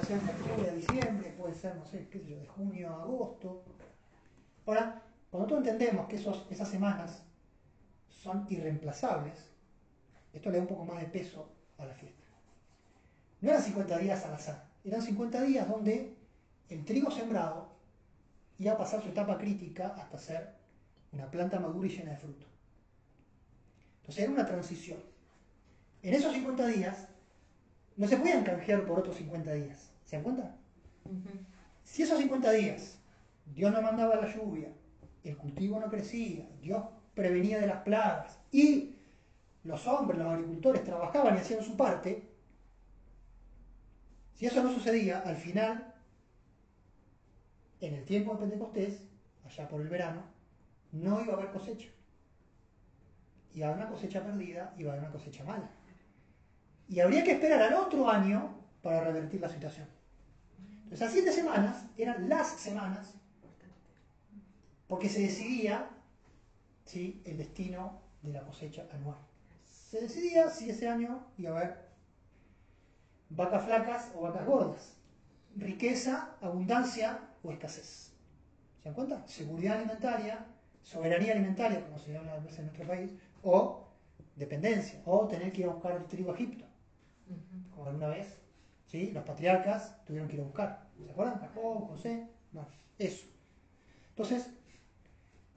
puede ser de octubre a diciembre, puede ser, no sé, qué sé yo, de junio a agosto. Ahora, cuando nosotros entendemos que esas semanas son irreemplazables, esto le da un poco más de peso a la fiesta. No eran 50 días al azar, eran 50 días donde el trigo sembrado iba a pasar su etapa crítica hasta ser una planta madura y llena de fruto. Entonces era una transición. En esos 50 días no se podían canjear por otros 50 días. ¿Se dan cuenta? Si esos 50 días Dios no mandaba la lluvia, el cultivo no crecía, Dios prevenía de las plagas y los hombres, los agricultores, trabajaban y hacían su parte, si eso no sucedía, al final, en el tiempo de Pentecostés, allá por el verano, no iba a haber cosecha. Iba a haber una cosecha perdida, iba a haber una cosecha mala. Y habría que esperar al otro año para revertir la situación. Entonces, las 7 semanas eran las semanas porque se decidía, ¿sí?, el destino de la cosecha anual. Se decidía si ese año iba a haber vacas flacas o vacas gordas, riqueza, abundancia o escasez. ¿Se dan cuenta? Seguridad alimentaria, soberanía alimentaria, como se llama a veces en nuestro país, o dependencia, o tener que ir a buscar el trigo a Egipto, como alguna vez, ¿sí?, los patriarcas tuvieron que ir a buscar. ¿Se acuerdan? Jacob, José, bueno, eso. Entonces,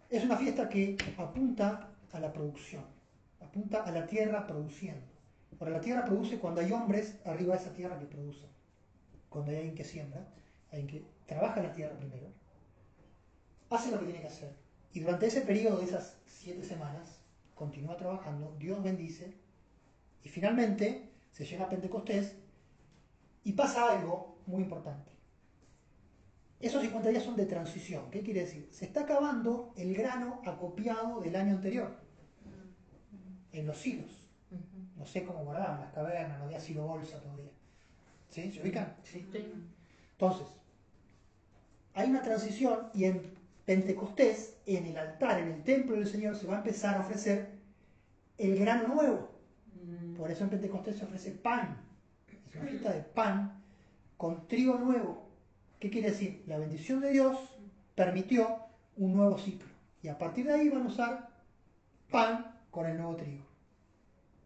es una fiesta que apunta a la producción, apunta a la tierra produciendo. Ahora, la tierra produce cuando hay hombres arriba de esa tierra que producen. Cuando hay alguien que siembra, alguien que trabaja la tierra primero, hace lo que tiene que hacer. Y durante ese periodo de esas 7 semanas, continúa trabajando, Dios bendice, y finalmente se llega a Pentecostés y pasa algo muy importante. Esos 50 días son de transición. ¿Qué quiere decir? Se está acabando el grano acopiado del año anterior en los silos. No sé cómo guardaban las cavernas, no había silo bolsa todavía. ¿Sí? ¿Se ubican? Sí. Entonces, hay una transición y en Pentecostés, en el altar, en el templo del Señor, se va a empezar a ofrecer el grano nuevo. Por eso en Pentecostés se ofrece pan. Es una fiesta de pan con trigo nuevo. ¿Qué quiere decir? La bendición de Dios permitió un nuevo ciclo. Y a partir de ahí van a usar pan con el nuevo trigo.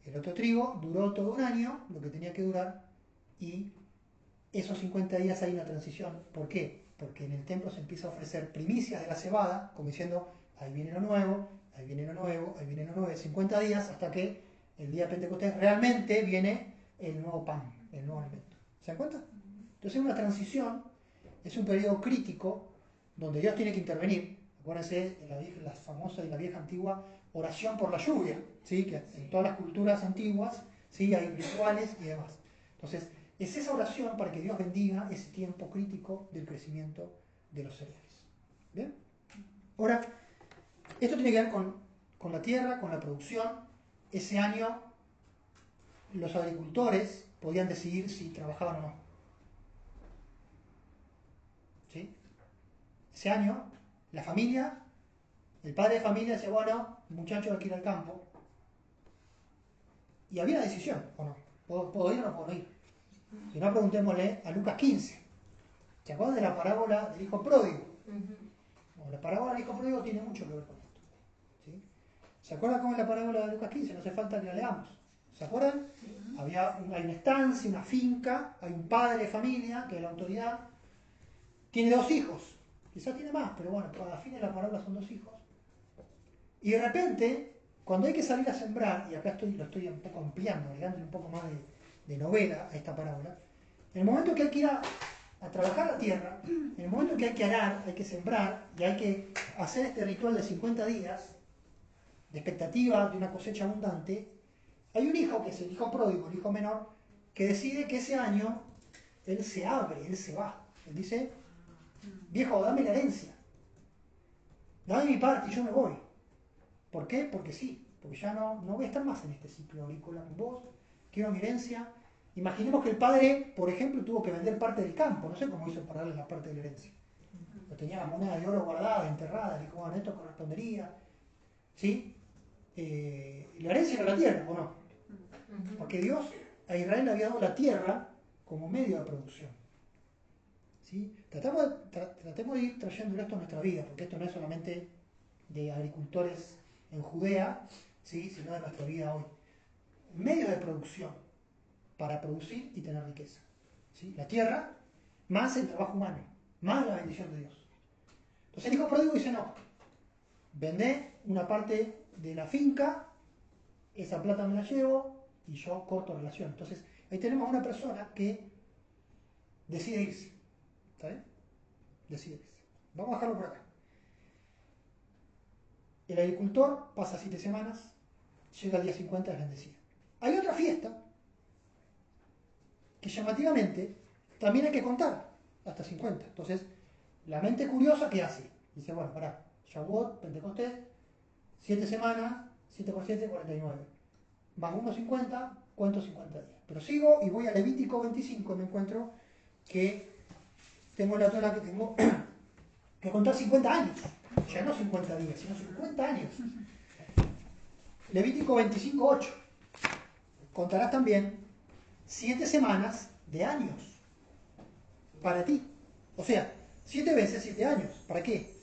El otro trigo duró todo un año, lo que tenía que durar, y esos 50 días hay una transición. ¿Por qué? Porque en el templo se empieza a ofrecer primicias de la cebada, como diciendo, ahí viene lo nuevo, ahí viene lo nuevo, ahí viene lo nuevo, 50 días hasta que el día de Pentecostés realmente viene el nuevo pan, el nuevo alimento. ¿Se dan cuenta? Entonces es una transición, es un periodo crítico donde Dios tiene que intervenir. Acuérdense de la famosa y la vieja antigua oración por la lluvia, ¿sí?, que en todas las culturas antiguas, ¿sí?, hay rituales y demás. Entonces, es esa oración para que Dios bendiga ese tiempo crítico del crecimiento de los cereales. ¿Bien? Ahora, esto tiene que ver con la tierra, con la producción. Ese año los agricultores podían decidir si trabajaban o no. ¿Sí? Ese año, la familia, el padre de familia decía, bueno, muchachos, hay que ir al campo. Y había una decisión, ¿o no? ¿Puedo ir o no puedo ir? Si no, preguntémosle a Lucas 15. ¿Se acuerdan de la parábola del hijo pródigo? Bueno, la parábola del hijo pródigo tiene mucho que ver con esto. ¿Sí? ¿Se acuerdan cómo es la parábola de Lucas 15? No hace falta que la leamos. ¿Se acuerdan? Hay una estancia, una finca, hay un padre de familia, que es la autoridad, tiene 2 hijos. Quizás tiene más, pero bueno, a fin de la parábola son 2 hijos. Y de repente, cuando hay que salir a sembrar, y acá lo estoy un poco ampliando, agregándole un poco más de novela a esta parábola, en el momento que hay que ir a trabajar la tierra, en el momento que hay que arar, hay que sembrar, y hay que hacer este ritual de 50 días, de expectativa de una cosecha abundante, hay un hijo, que es el hijo pródigo, el hijo menor, que decide que ese año él se abre, él se va. Él dice, viejo, dame la herencia, dame mi parte y yo me voy. ¿Por qué? Porque sí, porque ya no voy a estar más en este ciclo agrícola con vos, quiero mi herencia. Imaginemos que el padre, por ejemplo, tuvo que vender parte del campo, no sé cómo hizo para darle la parte de la herencia. Pero tenía la moneda de oro guardada, enterrada, dijo, bueno, esto correspondería. ¿Sí? La herencia era la tierra, ¿o no? Porque Dios a Israel le había dado la tierra como medio de producción. ¿sí? Tratemos de ir trayendo esto a nuestra vida, porque esto no es solamente de agricultores en Judea, ¿sí? Sino de nuestra vida hoy. Medio de producción para producir y tener riqueza, ¿sí? La tierra, más el trabajo humano, más la bendición de Dios. Entonces el hijo pródigo dice, no, vendé una parte de la finca, esa plata me la llevo y yo corto relación. Entonces ahí tenemos a una persona que decide irse. ¿Está bien? Decide irse. Vamos a dejarlo por acá. El agricultor pasa 7 semanas, llega al día 50, es bendecido. Hay otra fiesta que llamativamente también hay que contar hasta 50. Entonces, la mente curiosa, ¿qué hace? Dice, bueno, pará, Shavuot, Pentecostés, 7 semanas, 7 por 7, 49. Más 1, 50, cuento 50 días. Pero sigo y voy a Levítico 25 y me encuentro que tengo la Torah que tengo que contar 50 años. Ya no 50 días, sino 50 años. Levítico 25, 8. Contarás también 7 semanas de años para ti. O sea, 7 veces 7 años. ¿Para qué?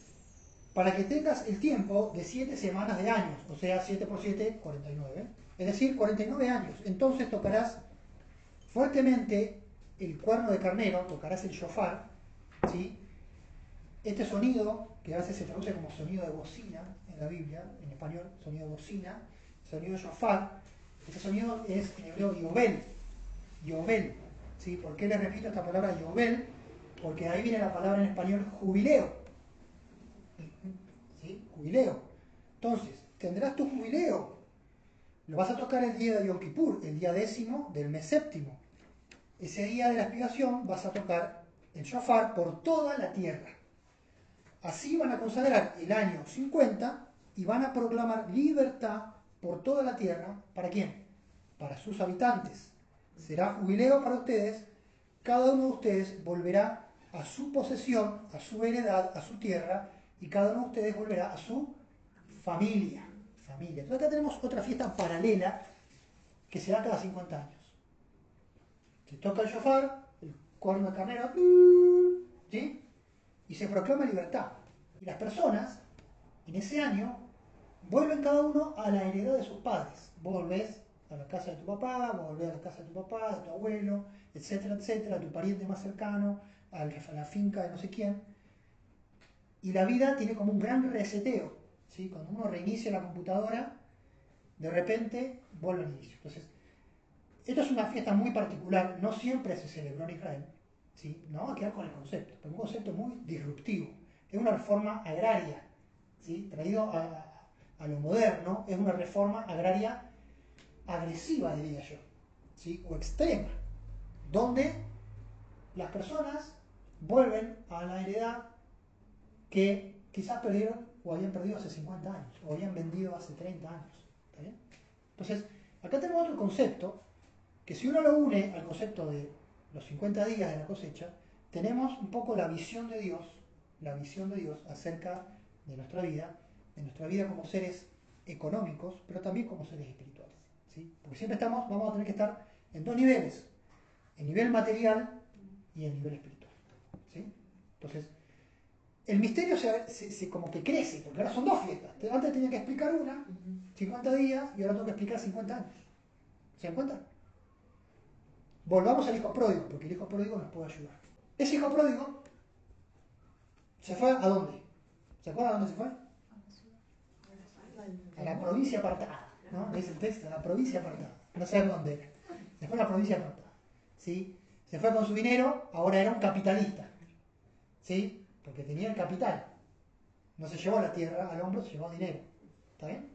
Para que tengas el tiempo de 7 semanas de años. O sea, 7 por 7, 49. Es decir, 49 años. Entonces tocarás fuertemente el cuerno de carnero, tocarás el shofar, ¿sí? Este sonido, que a veces se traduce como sonido de bocina en la Biblia, en español, sonido de bocina, sonido de shofar, este sonido es en hebreo yobel, yobel, ¿sí? ¿Por qué les repito esta palabra yobel? Porque de ahí viene la palabra en español jubileo, ¿sí? Jubileo. Entonces, tendrás tu jubileo, lo vas a tocar el día de Yom Kippur, el día 10º del mes séptimo. Ese día de la expiación vas a tocar el shofar por toda la tierra. Así van a consagrar el año 50 y van a proclamar libertad por toda la tierra. ¿Para quién? Para sus habitantes. Será jubileo para ustedes. Cada uno de ustedes volverá a su posesión, a su heredad, a su tierra, y cada uno de ustedes volverá a su familia. Entonces acá tenemos otra fiesta paralela que será cada 50 años. Se toca el shofar, el cuerno de carnero, ¿sí? Y se proclama libertad. Y las personas, en ese año, vuelven cada uno a la heredad de sus padres. Vos volvés a la casa de tu papá, vos volvés a la casa de tu papá, de tu abuelo, etcétera, etcétera, a tu pariente más cercano, a la finca de no sé quién. Y la vida tiene como un gran reseteo, ¿sí? Cuando uno reinicia la computadora, de repente vuelve al inicio. Entonces, esto es una fiesta muy particular, no siempre se celebró en Israel, ¿sí? No vamos a quedar con el concepto, pero un concepto muy disruptivo. Es una reforma agraria, ¿sí? Traído a lo moderno, es una reforma agraria agresiva, diría yo, ¿sí? O extrema, donde las personas vuelven a la heredad que quizás perdieron o habían perdido hace 50 años, o habían vendido hace 30 años. ¿Está bien? Entonces, acá tenemos otro concepto, que si uno lo une al concepto de los 50 días de la cosecha, tenemos un poco la visión de Dios acerca de nuestra vida como seres económicos, pero también como seres espirituales, ¿sí? Porque siempre vamos a tener que estar en dos niveles, el nivel material y el nivel espiritual, ¿sí? Entonces, el misterio se como que crece, porque ahora son dos fiestas. Antes tenía que explicar una, 50 días, y ahora tengo que explicar 50 años. ¿Se dan cuenta? Volvamos al hijo pródigo, porque el hijo pródigo nos puede ayudar. Ese hijo pródigo se fue ¿a dónde? ¿Se acuerdan a dónde se fue? A la provincia apartada, ¿no? Dice el texto, a la provincia apartada. No sé dónde era. Se fue a la provincia apartada, ¿sí? Se fue con su dinero, ahora era un capitalista, ¿sí? Porque tenía el capital. No se llevó la tierra al hombro, se llevó dinero. ¿Está bien?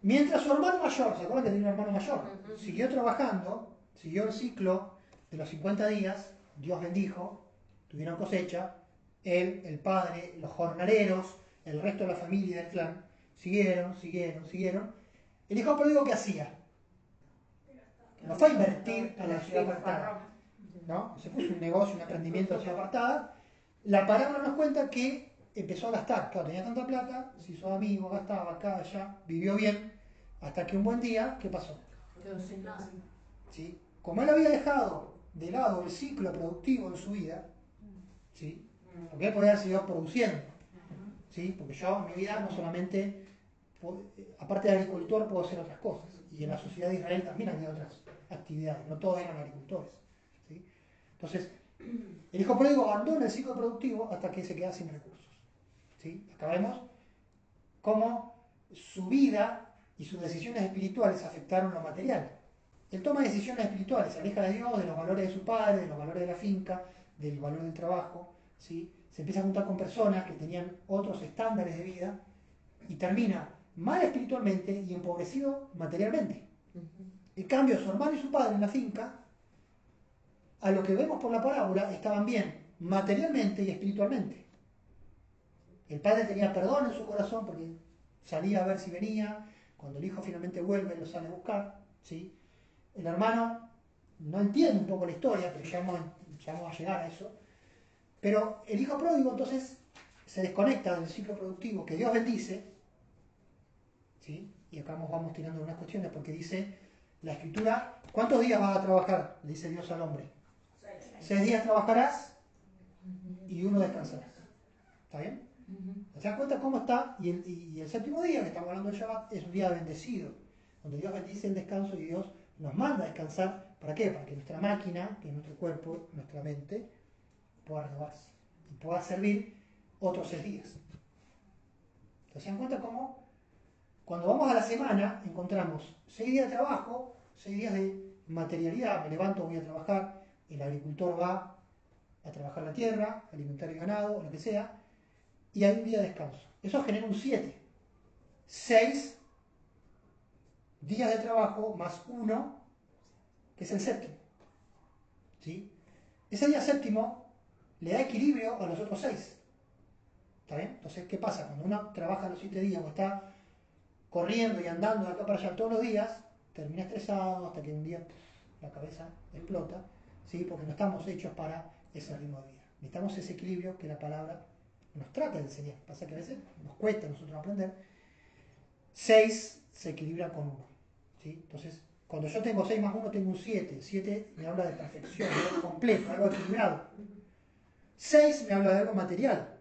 Mientras su hermano mayor, ¿se acuerdan que tenía un hermano mayor? Siguió trabajando, siguió el ciclo de los 50 días, Dios bendijo, tuvieron cosecha, él, el padre, los jornaleros, el resto de la familia del clan, siguieron. El hijo pródigo, ¿qué hacía? No fue a invertir a la ciudad apartada, ¿no? Se puso un negocio, un emprendimiento en la ciudad apartada. La parábola nos cuenta que empezó a gastar. Claro, tenía tanta plata, se hizo amigo, gastaba acá, allá, vivió bien, hasta que un buen día, ¿qué pasó? ¿Sí? Como él había dejado de lado el ciclo productivo en su vida, ¿sí? Porque él podría haber seguido produciendo, ¿sí? Porque yo en mi vida no solamente, aparte de agricultor, puedo hacer otras cosas. Y en la sociedad de Israel también había otras actividades, no todos eran agricultores, ¿sí? Entonces, el hijo pródigo abandona el ciclo productivo hasta que se queda sin recursos, ¿sí? Acá vemos cómo su vida y sus decisiones espirituales afectaron lo material. Él toma decisiones espirituales, se aleja de Dios, de los valores de su padre, de los valores de la finca, del valor del trabajo, ¿sí? Se empieza a juntar con personas que tenían otros estándares de vida y termina mal espiritualmente y empobrecido materialmente. En cambio, su hermano y su padre en la finca, a lo que vemos por la parábola, estaban bien materialmente y espiritualmente. El padre tenía perdón en su corazón porque salía a ver si venía, cuando el hijo finalmente vuelve lo sale a buscar, ¿sí? El hermano no entiende un poco la historia, pero ya vamos a llegar a eso. Pero el hijo pródigo entonces se desconecta del ciclo productivo que Dios bendice, ¿sí? Y acá nos vamos tirando unas cuestiones porque dice la escritura, ¿cuántos días vas a trabajar? Le dice Dios al hombre. 6 días trabajarás y 1 descansarás. ¿Está bien? ¿Se dan cuenta cómo está? Y el séptimo día, que estamos hablando del Shabbat, es un día bendecido, donde Dios bendice el descanso y Dios nos manda a descansar. ¿Para qué? Para que nuestra máquina, que es nuestro cuerpo, nuestra mente, pueda renovarse y pueda servir otros 6 días. ¿Se dan cuenta cómo? Cuando vamos a la semana, encontramos 6 días de trabajo, 6 días de materialidad. Me levanto, voy a trabajar, el agricultor va a trabajar la tierra, a alimentar el ganado, lo que sea, y hay un día de descanso. Eso genera un 7. 6 días de trabajo más 1, que es el séptimo. ¿Sí? Ese día séptimo le da equilibrio a los otros 6. ¿Está bien? Entonces, ¿qué pasa? Cuando uno trabaja los 7 días o está corriendo y andando de acá para allá todos los días, termina estresado hasta que un día la cabeza explota, ¿sí? Porque no estamos hechos para ese ritmo de vida. Necesitamos ese equilibrio que la palabra nos trata de enseñar. Pasa que a veces nos cuesta a nosotros aprender. 6 se equilibra con 1. ¿Sí? Entonces, cuando yo tengo 6 más 1, tengo un 7. 7 me habla de perfección, de algo completo, algo equilibrado. 6 me habla de algo material,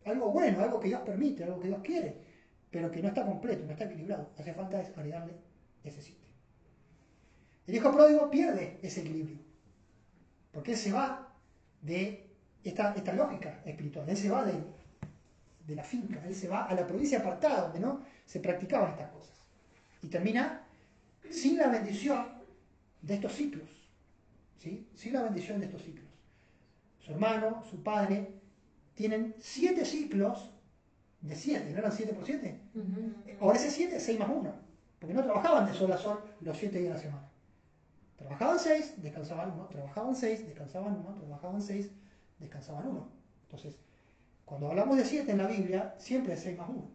algo bueno, algo que Dios permite, algo que Dios quiere, pero que no está completo, no está equilibrado. Hace falta agregarle ese 7. El hijo pródigo pierde ese equilibrio, porque él se va de esta lógica espiritual, él se va de la finca, él se va a la provincia apartada, donde no se practicaban estas cosas. Y termina sin la bendición de estos ciclos, ¿sí? Sin la bendición de estos ciclos. Su hermano, su padre, tienen 7 ciclos de 7, ¿no eran 7 por 7? Ahora ese 7 es 6 más 1, porque no trabajaban de sol a sol los 7 días de la semana. Trabajaban 6, descansaban 1, trabajaban 6, descansaban 1, trabajaban 6, descansaban 1. Entonces, cuando hablamos de 7 en la Biblia, siempre es 6 más 1.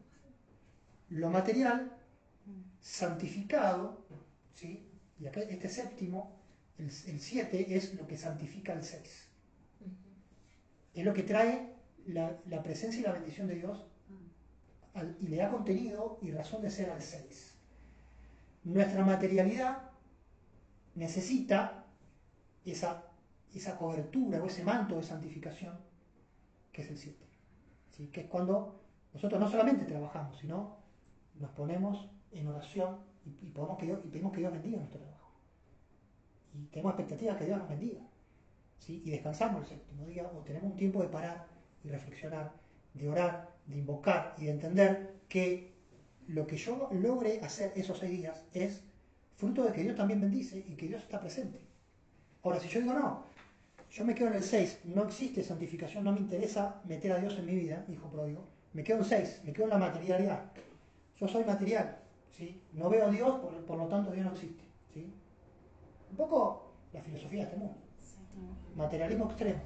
Lo material, santificado, ¿sí? Y acá este séptimo, el 7, es lo que santifica el 6. Es lo que trae la presencia y la bendición de Dios y le da contenido y razón de ser al 6. Nuestra materialidad necesita esa cobertura o ese manto de santificación que es el 7. ¿Sí? Que es cuando nosotros no solamente trabajamos, sino nos ponemos en oración y pedimos que Dios bendiga nuestro trabajo. Y tenemos expectativas que Dios nos bendiga. ¿Sí? Y descansamos el séptimo día o tenemos un tiempo de parar y reflexionar, de orar, de invocar y de entender que lo que yo logre hacer esos 6 días es fruto de que Dios también bendice y que Dios está presente. Ahora, si yo digo no, yo me quedo en el 6, no existe santificación, no me interesa meter a Dios en mi vida, hijo pródigo, me quedo en 6, me quedo en la materialidad. Yo soy material, ¿sí? No veo a Dios, por lo tanto Dios no existe, ¿sí? Un poco la filosofía de este mundo. Materialismo extremo.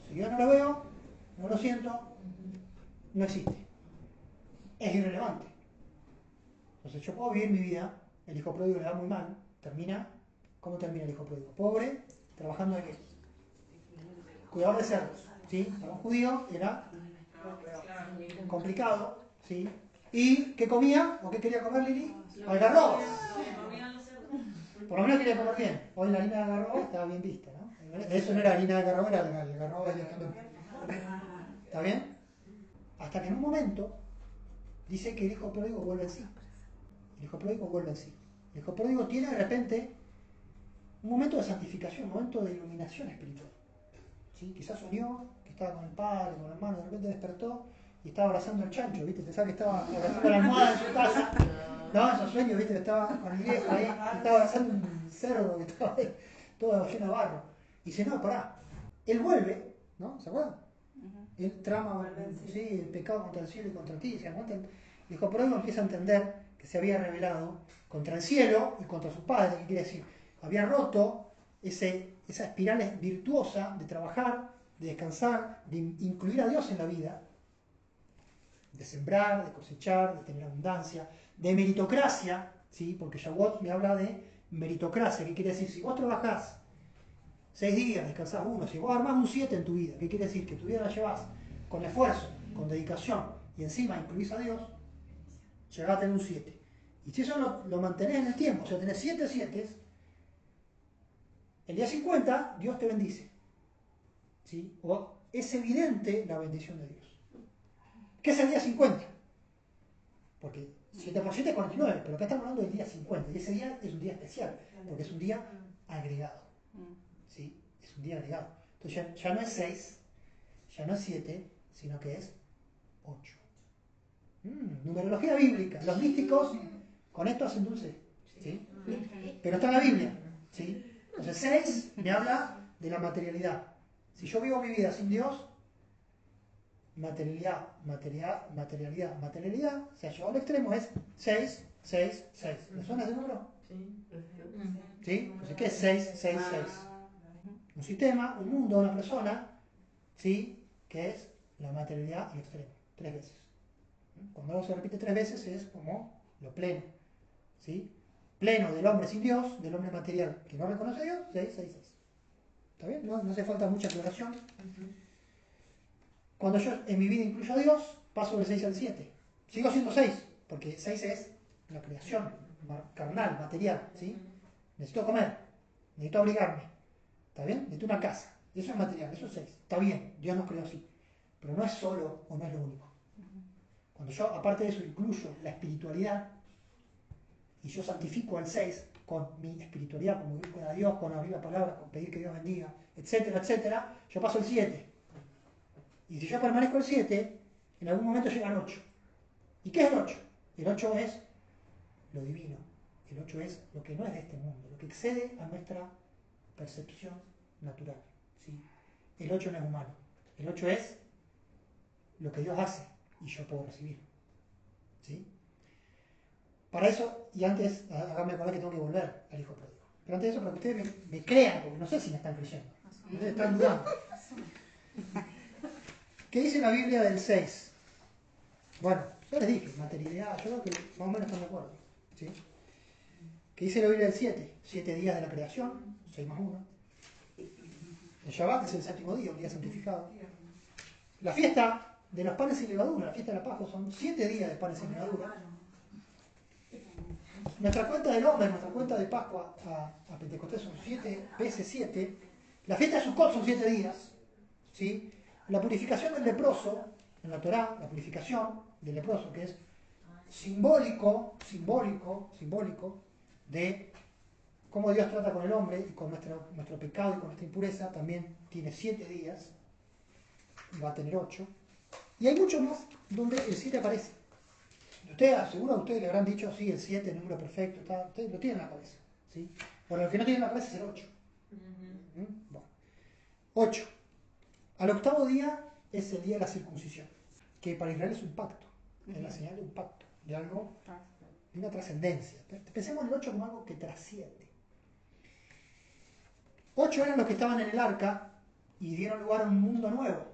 Si yo no lo veo, no lo siento, no existe. Es irrelevante. Entonces yo puedo vivir mi vida, el hijo pródigo le va muy mal, ¿cómo termina el hijo pródigo? Pobre, trabajando de qué? Cuidador de cerdos, ¿sí? Para un judío era complicado, ¿sí? ¿Y qué comía? ¿O qué quería comer Lili? Algarrobas. Por lo menos quería comer bien. Hoy la harina de algarroba estaba bien vista, ¿no? Eso no era harina de algarroba, era algarroba directamente. ¿Está bien? Hasta que en un momento dice que el hijo pródigo vuelve en sí. El hijo pródigo vuelve en sí. El hijo pródigo tiene de repente un momento de santificación, un momento de iluminación espiritual. ¿Sí? Quizás soñó que estaba con el padre, con el hermano, de repente despertó y estaba abrazando al chancho, ¿viste? Pensaba que estaba abrazando la almohada en su casa. No, esos sueños, ¿viste? Que estaba con el viejo ahí, y estaba abrazando un cerdo que estaba ahí, todo lleno de barro. Y dice, no, pará. Él vuelve, ¿no? ¿Se acuerdan? Él trama, sí, el pecado contra el cielo y contra ti. ¿Se aguanta? El hijo pródigo empieza a entender que se había rebelado contra el cielo y contra sus padres. ¿Qué quiere decir? Había roto esa espiral virtuosa de trabajar, de descansar, de incluir a Dios en la vida, de sembrar, de cosechar, de tener abundancia, de meritocracia, ¿sí? Porque Shavuot me habla de meritocracia. ¿Qué quiere decir? Si vos trabajás 6 días, descansás uno, si vos armás un 7 en tu vida, ¿qué quiere decir? Que tu vida la llevas con esfuerzo, con dedicación, y encima incluís a Dios, llegás a tener un 7. Y si eso lo mantenés en el tiempo, o sea, tenés 7 7, el día 50 Dios te bendice. ¿Sí? O es evidente la bendición de Dios. ¿Qué es el día 50? Porque 7 por 7 es 49, pero acá estamos hablando del día 50, y ese día es un día especial, porque es un día agregado. ¿Sí? Es un día agregado. Entonces ya no es 6, ya no es 7, sino que es 8. Numerología bíblica. Los místicos con esto hacen dulce. ¿Sí? Pero está en la Biblia. ¿Sí? Entonces 6 me habla de la materialidad. Si yo vivo mi vida sin Dios, materialidad, o sea, llevado al extremo es 6, 6, 6. ¿Le suena ese número? ¿Sí? Entonces, ¿qué es 6, 6, 6? Un sistema, un mundo, una persona, ¿sí? Que es la materialidad y el extremo. 3 veces. Cuando algo se repite 3 veces es como lo pleno. ¿Sí? Pleno del hombre sin Dios, del hombre material que no reconoce a Dios, 6, 6, 6. ¿Está bien? No hace falta mucha aclaración. Cuando yo en mi vida incluyo a Dios, paso del 6 al 7. Sigo siendo 6, porque 6 es la creación carnal, material. ¿Sí? Necesito comer, necesito abrigarme. ¿Está bien? Necesito una casa. Eso es material, eso es 6. Está bien, Dios nos creó así. Pero no es solo o no es lo único. Cuando yo, aparte de eso, incluyo la espiritualidad y yo santifico al 6 con mi espiritualidad, con ir con a Dios, con abrir la palabra, con pedir que Dios bendiga, etcétera, etcétera, yo paso el 7. Y si yo permanezco el 7, en algún momento llega el 8. ¿Y qué es el 8? El 8 es lo divino. El 8 es lo que no es de este mundo, lo que excede a nuestra percepción natural. ¿Sí? El 8 no es humano. El 8 es lo que Dios hace y yo puedo recibir. ¿Sí? Para eso, y antes, háganme acordar que tengo que volver al hijo pródigo. Pero antes de eso, para que ustedes me crean, porque no sé si me están creyendo. Ustedes están dudando. ¿Qué dice la Biblia del 6? Bueno, yo les dije, materialidad, yo creo que más o menos están de acuerdo. ¿Sí? ¿Qué dice la Biblia del 7? 7 días de la creación, 6 más 1. El Shabbat es el séptimo día, un día santificado. La fiesta de los panes sin levadura, la fiesta de la Pascua, son 7 días de panes sin levadura. Nuestra cuenta del hombre, nuestra cuenta de Pascua a Pentecostés son 7 veces 7. La fiesta de Sukkot son 7 días. ¿Sí? La purificación del leproso, en la Torá, la purificación del leproso, que es simbólico de cómo Dios trata con el hombre y con nuestro pecado y con nuestra impureza, también tiene 7 días, y va a tener 8. Y hay mucho más donde el 7 aparece. Seguro a ustedes le habrán dicho, sí, el 7, el número perfecto, ustedes lo tienen en la cabeza. ¿Sí? Bueno, lo que no tienen en la cabeza es el 8. Bueno. 8. Al octavo día es el día de la circuncisión, que para Israel es un pacto, es la señal de un pacto, de algo, de una trascendencia. Pensemos en el 8 como algo que trasciende. 8 eran los que estaban en el arca y dieron lugar a un mundo nuevo.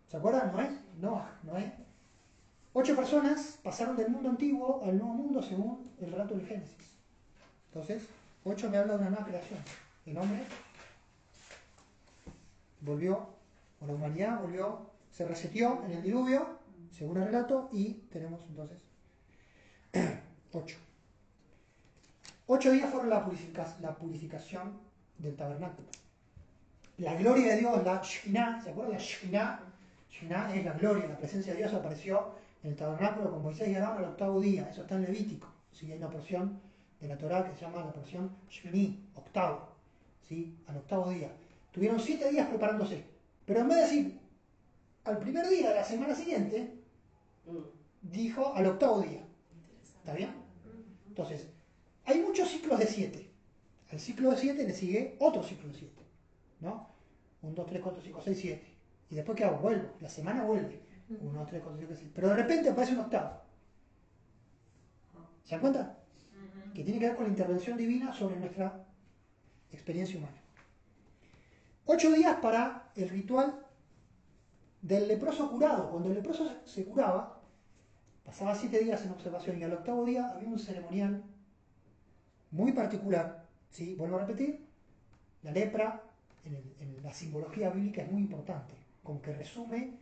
¿Se acuerdan? Noé. 8 personas pasaron del mundo antiguo al nuevo mundo según el relato del Génesis. Entonces, 8 me habla de una nueva creación. El hombre volvió, o la humanidad volvió, se reseteó en el diluvio, según el relato, y tenemos entonces 8. 8 días fueron la purificación del tabernáculo. La gloria de Dios, la Shekhinah, ¿se acuerdan? La Shekhinah. Shekhinah es la gloria, la presencia de Dios apareció en el tabernáculo con Moisés y Aarón al 8º día. Eso está en Levítico. ¿Sí? Hay una porción de la Torá que se llama la porción Shmini, octavo. ¿Sí? Al 8º día. Tuvieron 7 días preparándose. Pero en vez de decir al primer día de la semana siguiente, dijo al 8º día. ¿Está bien? Entonces, hay muchos ciclos de 7. Al ciclo de 7 le sigue otro ciclo de 7. ¿No? 1, 2, 3, 4, 5, 6, 7. ¿Y después qué hago? Vuelvo. La semana vuelve. 1, 2, 3, 4, 5, 6. Pero de repente aparece un octavo. ¿Se dan cuenta? Que tiene que ver con la intervención divina sobre nuestra experiencia humana. 8 días para el ritual del leproso curado. Cuando el leproso se curaba, pasaba 7 días en observación y al 8º día había un ceremonial muy particular. ¿Sí? Vuelvo a repetir, la lepra en la simbología bíblica es muy importante, como que resume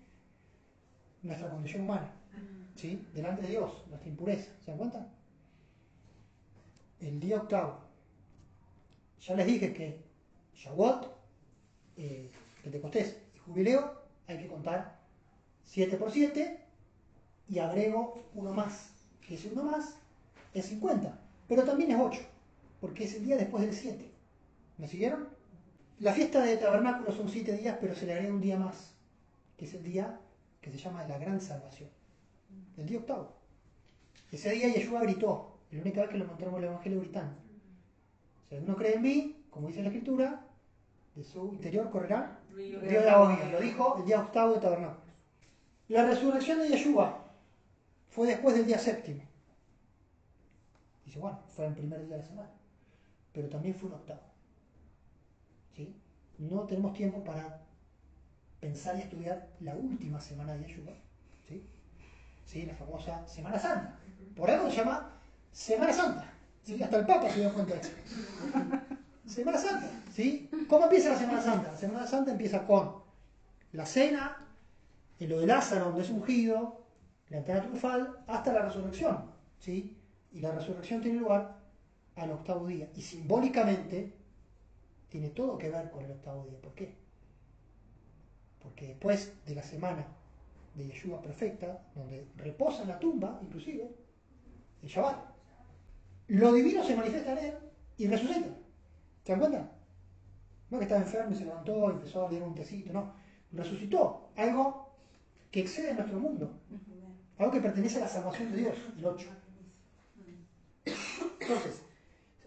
nuestra condición humana, ¿sí? Delante de Dios, nuestra impureza. ¿Se dan cuenta? El día 8º. Ya les dije que Shavuot, Pentecostés y Jubileo hay que contar 7 por 7 y agrego uno más, que ese uno más es 50, pero también es 8, porque es el día después del 7. ¿Me siguieron? La fiesta de tabernáculo son 7 días, pero se le agrega un día más, que es el día que se llama la gran salvación, el día 8º. Ese día Yeshua gritó, es la única vez que lo encontramos en el Evangelio gritando. Si alguno cree en mí, como dice la Escritura, de su interior correrá río de agua viva. Lo dijo el día 8º de tabernáculo. La resurrección de Yeshua fue después del día 7º. Dice, bueno, fue el primer día de la semana, pero también fue un 8º. ¿Sí? No tenemos tiempo para pensar y estudiar la última semana de Yeshua, ¿sí? ¿Sí? La famosa Semana Santa. Por algo se llama Semana Santa. ¿Sí? Hasta el Papa se dio cuenta de eso. Semana Santa. ¿Sí? ¿Cómo empieza la Semana Santa? La Semana Santa empieza con la cena, en lo de Lázaro, donde es ungido, la entrada triunfal, hasta la resurrección. ¿Sí? Y la resurrección tiene lugar al 8º día. Y simbólicamente tiene todo que ver con el 8º día. ¿Por qué? Porque después de la semana de Yeshua perfecta, donde reposa en la tumba, inclusive, el Shabbat, lo divino se manifiesta en él y resucita. ¿Se dan cuenta? No que estaba enfermo y se levantó y empezó a leer un tecito, no. Resucitó. Algo que excede nuestro mundo. Algo que pertenece a la salvación de Dios, el 8. Entonces,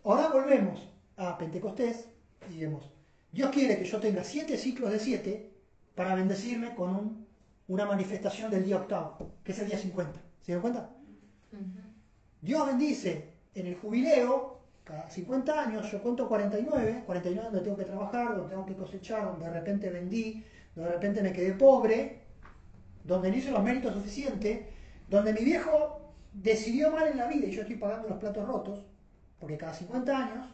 ahora volvemos a Pentecostés y vemos, Dios quiere que yo tenga 7 ciclos de 7 para bendecirme con una manifestación del día 8º, que es el día 50. ¿Se dan cuenta? Dios bendice en el jubileo, cada 50 años, yo cuento 49 donde tengo que trabajar, donde tengo que cosechar, donde de repente vendí, donde de repente me quedé pobre, donde no hice los méritos suficientes, donde mi viejo decidió mal en la vida y yo estoy pagando los platos rotos, porque cada 50 años,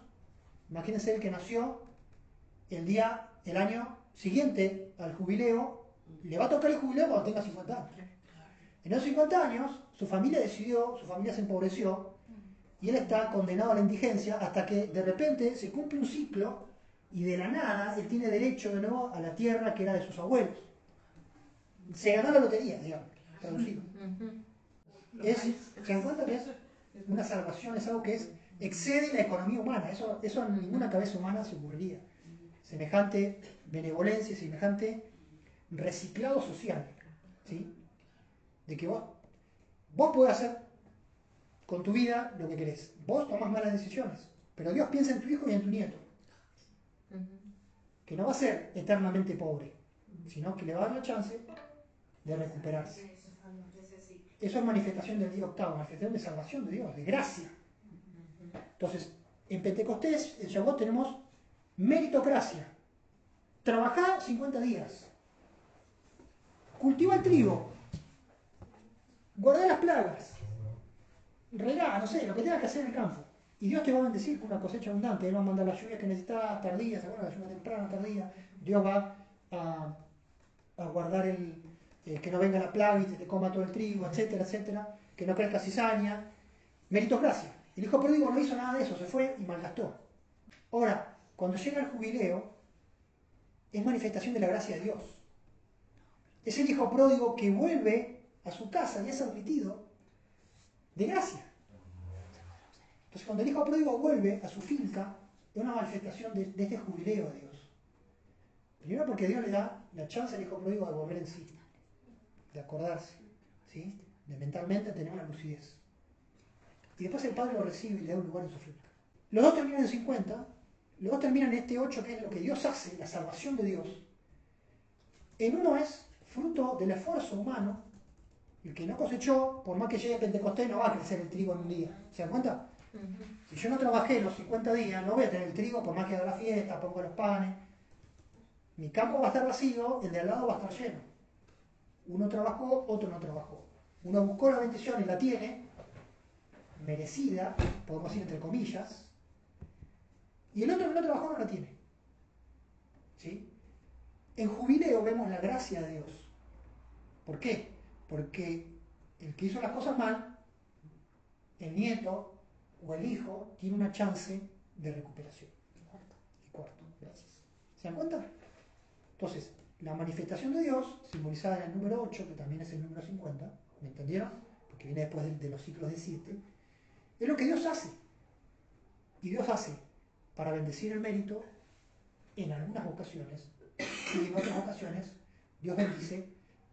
imagínense el que nació el año siguiente al jubileo, le va a tocar el jubileo cuando tenga 50 años. En esos 50 años, su familia se empobreció, y él está condenado a la indigencia hasta que de repente se cumple un ciclo y de la nada él tiene derecho de nuevo a la tierra que era de sus abuelos. Se ganó la lotería, digamos, traducido. ¿Se dan cuenta que es una salvación? Es algo que excede la economía humana. Eso en ninguna cabeza humana se ocurriría. Semejante benevolencia, semejante reciclado social. ¿Sí? De que vos podés hacer con tu vida lo que querés. Vos tomás malas decisiones, pero Dios piensa en tu hijo y en tu nieto, que no va a ser eternamente pobre, sino que le va a dar la chance de recuperarse. Eso es manifestación del día 8º, manifestación de salvación de Dios, de gracia. Entonces, en Pentecostés, en Shavuot, tenemos meritocracia. Trabajá 50 días. Cultiva el trigo. Guardá las plagas. Regá, no sé, lo que tengas que hacer en el campo. Y Dios te va a bendecir con una cosecha abundante. Él va a mandar la lluvia que necesitas, tardía, ¿se acuerdan? La lluvia temprana, tardía. Dios va a guardar que no venga la plaga y te coma todo el trigo, etcétera, etcétera. Que no crezca cizaña. Meritocracia. El hijo pródigo no hizo nada de eso, se fue y malgastó. Ahora, cuando llega el jubileo, es manifestación de la gracia de Dios. Es el hijo pródigo que vuelve a su casa y es admitido de gracia. Entonces, cuando el hijo pródigo vuelve a su finca, es una manifestación de este jubileo de Dios. Primero porque Dios le da la chance al hijo pródigo de volver en sí, de acordarse, ¿sí? De mentalmente tener una lucidez. Y después el padre lo recibe y le da un lugar en su finca. Los dos terminan en 50, los dos terminan en este 8, que es lo que Dios hace, la salvación de Dios. En uno es fruto del esfuerzo humano. El que no cosechó, por más que llegue a Pentecostés, no va a crecer el trigo en un día. ¿Se dan cuenta? Si yo no trabajé los 50 días, no voy a tener el trigo, por más que haga la fiesta, ponga los panes. Mi campo va a estar vacío, el de al lado va a estar lleno. Uno trabajó, otro no trabajó. Uno buscó la bendición y la tiene, merecida, podemos decir entre comillas, y el otro que no trabajó no la tiene. ¿Sí? En jubileo vemos la gracia de Dios. ¿Por qué? Porque el que hizo las cosas mal, el nieto o el hijo, tiene una chance de recuperación. Y cuarto, gracias. ¿Se dan cuenta? Entonces, la manifestación de Dios, simbolizada en el número 8, que también es el número 50, ¿me entendieron? Porque viene después de los ciclos de 7, es lo que Dios hace. Y Dios hace para bendecir el mérito en algunas ocasiones, y en otras ocasiones Dios bendice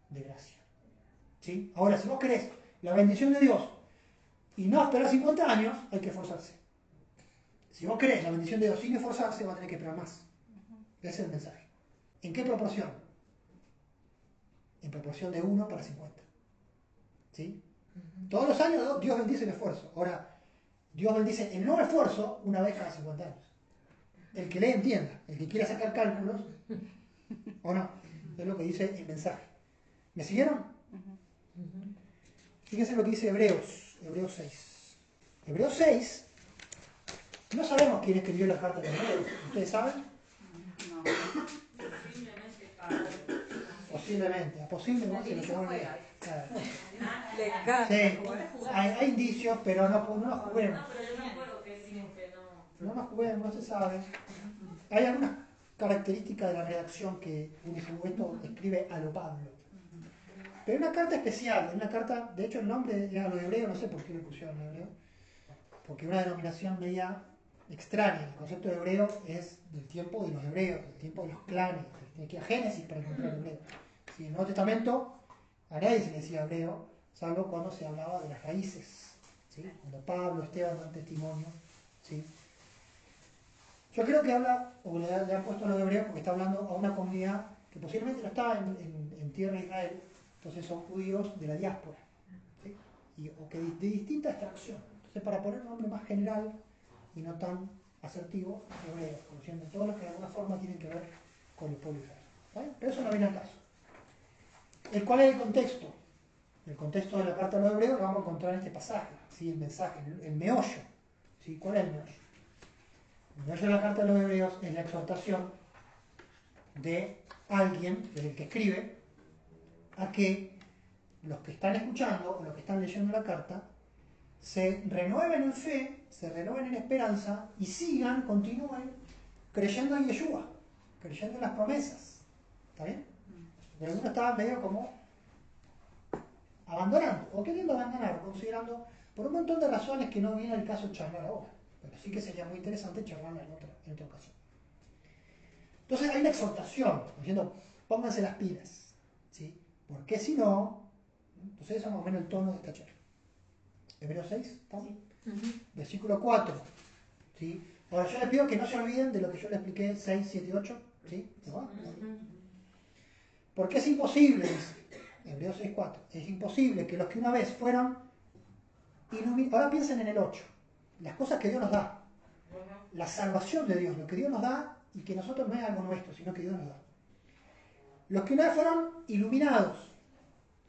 de gracia. ¿Sí? Ahora, si vos querés la bendición de Dios y no esperar 50 años, hay que esforzarse. Si vos querés la bendición de Dios sin esforzarse, va a tener que esperar más. Ese es el mensaje. ¿En qué proporción? En proporción de 1 para 50. ¿Sí? Todos los años Dios bendice el esfuerzo. Ahora, Dios bendice el no esfuerzo una vez cada 50 años. El que lee entienda, el que quiera sacar cálculos, o no, es lo que dice el mensaje. ¿Me siguieron? Fíjense lo que dice Hebreos 6. Hebreos 6, no sabemos quién escribió la carta de Hebreos. ¿Ustedes saben? No. Posiblemente, posiblemente se lo quedó bien. Le encanta. Sí, hay indicios, pero no nos juguemos. No, pero yo me acuerdo que sí, que no. No nos juguemos, no se sabe. Hay algunas características de la redacción que Unicubito escribe a lo Pablo. Pero es una carta especial, es una carta, de hecho el nombre era lo hebreo, no sé por qué le pusieron hebreo, porque es una denominación media extraña. El concepto de hebreo es del tiempo de los hebreos, del tiempo de los clanes. Tiene que ir a Génesis para encontrar hebreo. Si en el Nuevo Testamento a nadie se le decía hebreo, salvo cuando se hablaba de las raíces. ¿Sí? Cuando Pablo, Esteban dan testimonio. ¿Sí? Yo creo que habla, o le han puesto a los hebreos porque está hablando a una comunidad que posiblemente no estaba en tierra de Israel, entonces son judíos de la diáspora, ¿sí? O que de distinta extracción. Entonces, para poner un nombre más general y no tan asertivo, hebreos, conociendo todos los que de alguna forma tienen que ver con el pueblo de Israel. ¿Vale? Pero eso no viene al caso. ¿Cuál es el contexto? El contexto de la carta a los hebreos lo vamos a encontrar en este pasaje, ¿sí? El mensaje, el meollo. ¿Sí? ¿Cuál es el meollo? El meollo de la carta a los hebreos es la exhortación de alguien, del que escribe, a que los que están escuchando o los que están leyendo la carta se renueven en fe, se renueven en esperanza y sigan, continúen creyendo en Yeshua, creyendo en las promesas. ¿Está bien? Y algunos estaban medio como abandonando o queriendo abandonar, considerando por un montón de razones que no viene el caso charlar ahora, pero sí que sería muy interesante charlarla en otra ocasión. Entonces hay una exhortación, diciendo, pónganse las pilas, ¿sí? Porque si no, entonces eso es más o menos el tono de esta charla. Hebreos 6, ¿estamos? Sí. Versículo 4, ¿sí? Ahora yo les pido que no se olviden de lo que yo les expliqué, 6, 7 y 8, ¿sí? Porque es imposible, dice Hebreos 6, 4, es imposible que los que una vez fueron iluminados, ahora piensen en el 8, las cosas que Dios nos da, la salvación de Dios, lo que Dios nos da y que nosotros no es algo nuestro, sino que Dios nos da. Los que una vez fueron iluminados,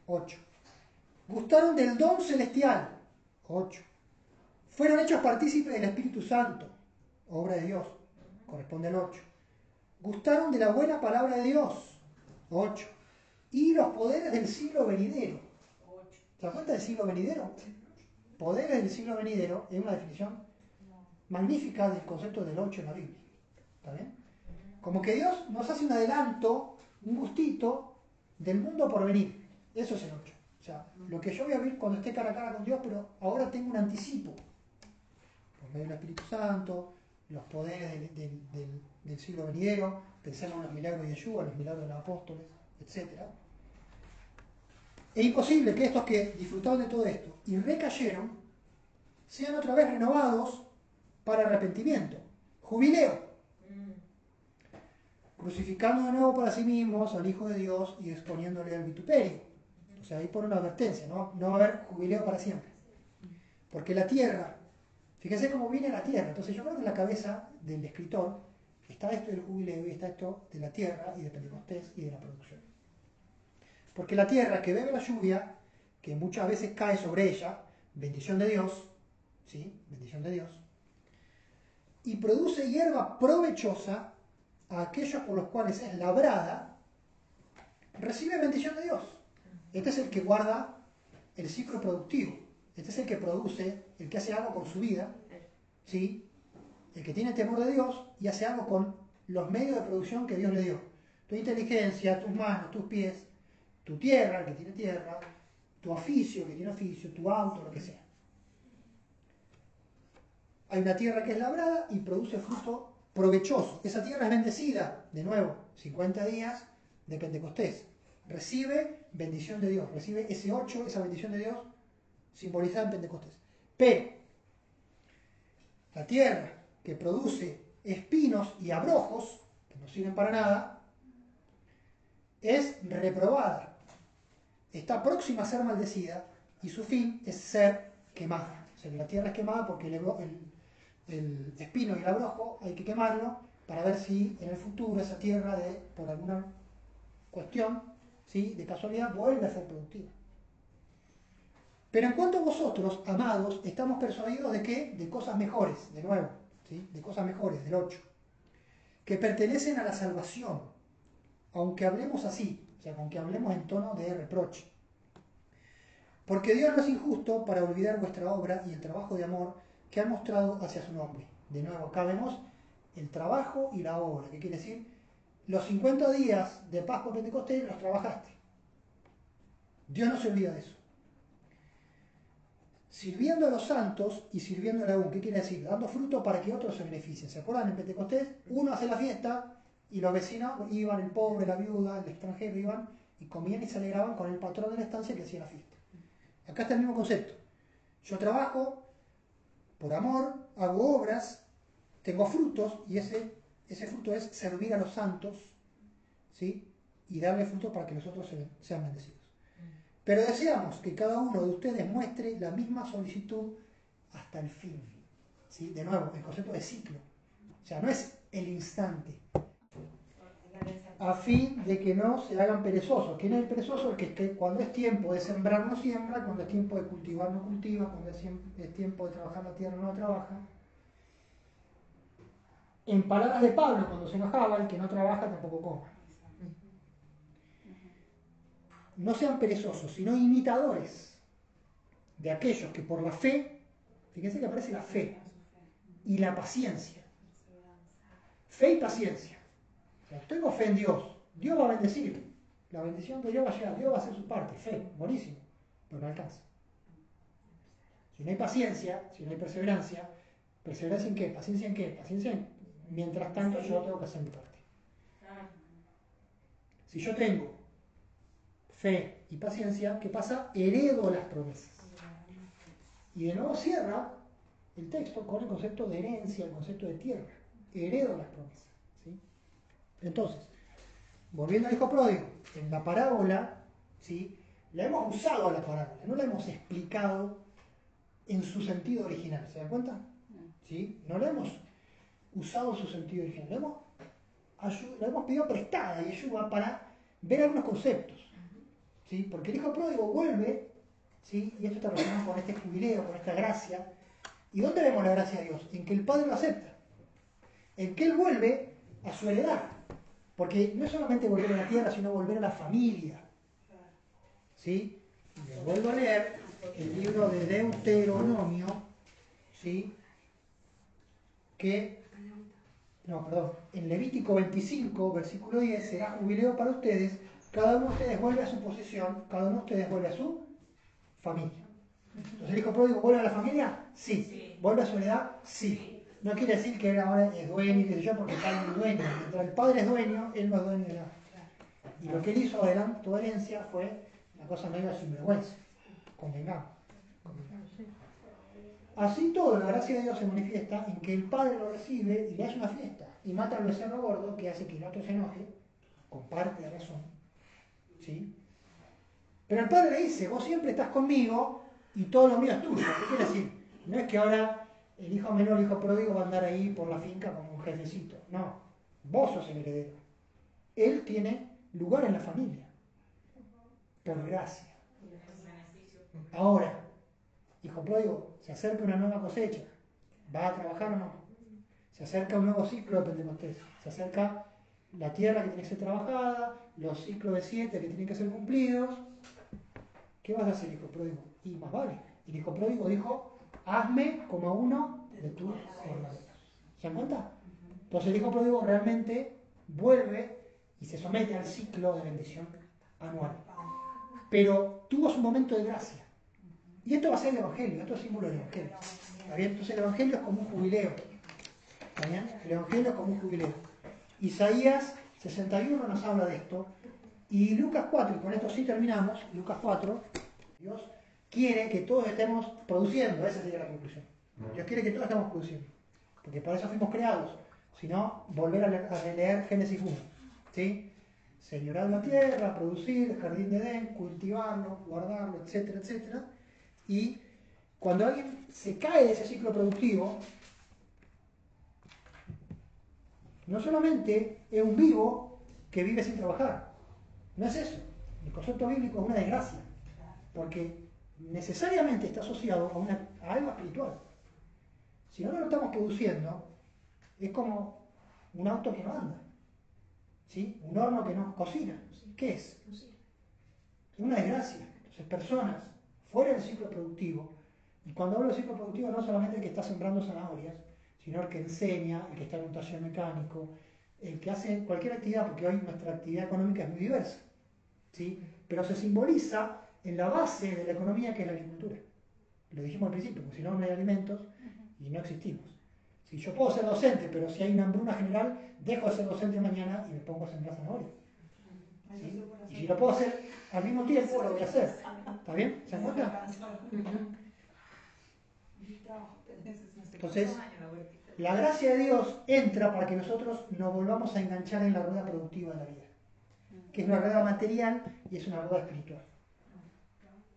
8. Gustaron del don celestial, 8. Fueron hechos partícipes del Espíritu Santo, obra de Dios, corresponde al 8. Gustaron de la buena palabra de Dios, 8. Y los poderes del siglo venidero. ¿Se dan cuenta del siglo venidero? Poderes del siglo venidero es una definición magnífica del concepto del 8 en la Biblia. ¿Está bien? Como que Dios nos hace un adelanto, un gustito del mundo por venir. Eso es el 8. O sea, lo que yo voy a vivir cuando esté cara a cara con Dios, pero ahora tengo un anticipo. Por medio del Espíritu Santo, los poderes del siglo venidero, pensemos en los milagros de Yeshua, los milagros de los apóstoles, etc. Es imposible que estos que disfrutaron de todo esto y recayeron sean otra vez renovados para arrepentimiento. Jubileo. Crucificando de nuevo para sí mismos al Hijo de Dios y exponiéndole al vituperio. O sea, ahí pone una advertencia, ¿no? No va a haber jubileo para siempre. Porque la tierra, fíjense cómo viene la tierra. Entonces yo creo que en la cabeza del escritor está esto del jubileo y está esto de la tierra y de Pentecostés y de la producción. Porque la tierra que bebe la lluvia, que muchas veces cae sobre ella, bendición de Dios, ¿sí? Bendición de Dios, y produce hierba provechosa a aquellos por los cuales es labrada, recibe bendición de Dios. Este es el que guarda el ciclo productivo. Este es el que produce, el que hace algo con su vida, ¿sí? El que tiene temor de Dios y hace algo con los medios de producción que Dios le dio. Tu inteligencia, tus manos, tus pies, tu tierra, el que tiene tierra, tu oficio, el que tiene oficio, tu auto, lo que sea. Hay una tierra que es labrada y produce fruto provechoso. Esa tierra es bendecida, de nuevo, 50 días de Pentecostés. Recibe bendición de Dios, recibe ese 8, esa bendición de Dios simbolizada en Pentecostés. Pero la tierra que produce espinos y abrojos, que no sirven para nada, es reprobada. Está próxima a ser maldecida y su fin es ser quemada. O sea, la tierra es quemada porque el espino y el abrojo hay que quemarlo para ver si en el futuro esa tierra, por alguna cuestión, ¿sí?, de casualidad, vuelve a ser productiva. Pero en cuanto a vosotros, amados, estamos persuadidos de qué? De cosas mejores, de nuevo, ¿sí?, de cosas mejores, del 8, que pertenecen a la salvación, aunque hablemos así, o sea, aunque hablemos en tono de reproche. Porque Dios no es injusto para olvidar vuestra obra y el trabajo de amor que han mostrado hacia su nombre. De nuevo, acá vemos el trabajo y la obra. ¿Qué quiere decir? Los 50 días de Pascua Pentecostés los trabajaste. Dios no se olvida de eso. Sirviendo a los santos y sirviendo aún. ¿Qué quiere decir? Dando fruto para que otros se beneficien. ¿Se acuerdan? En Pentecostés uno hace la fiesta y los vecinos iban, el pobre, la viuda, el extranjero, iban y comían y se alegraban con el patrón de la estancia que hacía la fiesta. Acá está el mismo concepto. Yo trabajo por amor, hago obras, tengo frutos y ese fruto es servir a los santos, ¿sí?, y darle fruto para que los otros sean bendecidos. Pero deseamos que cada uno de ustedes muestre la misma solicitud hasta el fin, ¿sí? De nuevo, el concepto de ciclo. O sea, no es el instante. A fin de que no se hagan perezosos. ¿Quién es el perezoso? El que cuando es tiempo de sembrar no siembra, cuando es tiempo de cultivar no cultiva, cuando es tiempo de trabajar la tierra no trabaja. En palabras de Pablo, cuando se enojaba, el que no trabaja tampoco come. No sean perezosos, sino imitadores de aquellos que por la fe, fíjense que aparece la fe y la paciencia. Fe y paciencia. O sea, tengo fe en Dios. Dios va a bendecir. La bendición de Dios va a llegar. Dios va a hacer su parte. Fe, buenísimo. Pero no alcanza. Si no hay paciencia, si no hay perseverancia, ¿perseverancia en qué? ¿Paciencia en qué? Paciencia en, mientras tanto yo tengo que hacer mi parte. Si yo tengo fe y paciencia, ¿qué pasa? Heredo las promesas. Y de nuevo cierra el texto con el concepto de herencia, el concepto de tierra. Heredo las promesas. ¿Sí? Entonces, volviendo al hijo pródigo, en la parábola, ¿sí?, la hemos usado a la parábola, no la hemos explicado en su sentido original. ¿Se dan cuenta? ¿Sí? No la hemos usado en su sentido original. La hemos pedido prestada y ayuda para ver algunos conceptos. ¿Sí? Porque el hijo pródigo vuelve, ¿sí?, y esto está relacionado con este jubileo, con esta gracia. ¿Y dónde vemos la gracia de Dios? En que el Padre lo acepta. En que Él vuelve a su heredad. Porque no es solamente volver a la tierra, sino volver a la familia. ¿Sí? Y les vuelvo a leer el libro de Deuteronomio, ¿sí?, que no, perdón, en Levítico 25, versículo 10, será jubileo para ustedes, cada uno de ustedes vuelve a su posesión, cada uno de ustedes vuelve a su familia. Entonces el hijo pródigo vuelve a la familia, sí. Sí. Vuelve a su heredad, sí. No quiere decir que él ahora es dueño y qué sé yo, porque el padre no es dueño. Mientras el padre es dueño, él no es dueño de nada. Y lo que él hizo adelantó herencia fue una cosa medio sinvergüenza. Convengamos. Así todo, la gracia de Dios se manifiesta en que el padre lo recibe y le hace una fiesta y mata al becerro gordo que hace que el otro se enoje, con parte de razón, ¿sí? Pero el padre le dice, vos siempre estás conmigo y todo lo mío es tuyo. ¿Qué quiere decir? No es que ahora el hijo menor, el hijo pródigo va a andar ahí por la finca como un jefecito. No, vos sos el heredero. Él tiene lugar en la familia, por gracia. Ahora, hijo pródigo, se acerca una nueva cosecha. ¿Va a trabajar o no? Se acerca un nuevo ciclo de Pentecostés. Se acerca la tierra que tiene que ser trabajada, los ciclos de 7 que tienen que ser cumplidos. ¿Qué vas a hacer, hijo pródigo? Y más vale. El hijo pródigo dijo, hazme como uno de tus jornaleros. ¿Se dan cuenta? Entonces el hijo pródigo realmente vuelve y se somete al ciclo de bendición anual. Pero tuvo su momento de gracia. Y esto va a ser el Evangelio, esto es símbolo del Evangelio. ¿Está bien? Entonces el Evangelio es como un jubileo. ¿Está bien? El Evangelio es como un jubileo. Isaías 61 nos habla de esto. Y Lucas 4, y con esto sí terminamos, Lucas 4, Dios quiere que todos estemos produciendo, esa sería la conclusión. Dios quiere que todos estemos produciendo. Porque para eso fuimos creados. Si no, volver a leer Génesis 1. ¿Sí? Señorar la tierra, producir, el jardín de Edén, cultivarlo, guardarlo, etcétera, etcétera. Y cuando alguien se cae de ese ciclo productivo, no solamente es un vivo que vive sin trabajar. No es eso. El concepto bíblico es una desgracia. Porque necesariamente está asociado a algo espiritual. Si no lo estamos produciendo, es como un auto que no anda. ¿Sí? Un horno que no cocina. ¿Qué es? Una desgracia. Entonces, personas fuera del ciclo productivo, y cuando hablo de ciclo productivo no solamente el que está sembrando zanahorias, sino el que enseña, el que está en un taller mecánico, el que hace cualquier actividad, porque hoy nuestra actividad económica es muy diversa, ¿sí? Pero se simboliza en la base de la economía que es la agricultura. Lo dijimos al principio, porque si no, no hay alimentos y no existimos. Si yo puedo ser docente, pero si hay una hambruna general, dejo de ser docente mañana y me pongo a sembrar zanahorias. ¿Sí? Y si lo puedo hacer al mismo tiempo, lo voy a hacer. ¿Está bien? ¿Se dan cuenta? Entonces, la gracia de Dios entra para que nosotros nos volvamos a enganchar en la rueda productiva de la vida, que es una rueda material y es una rueda espiritual.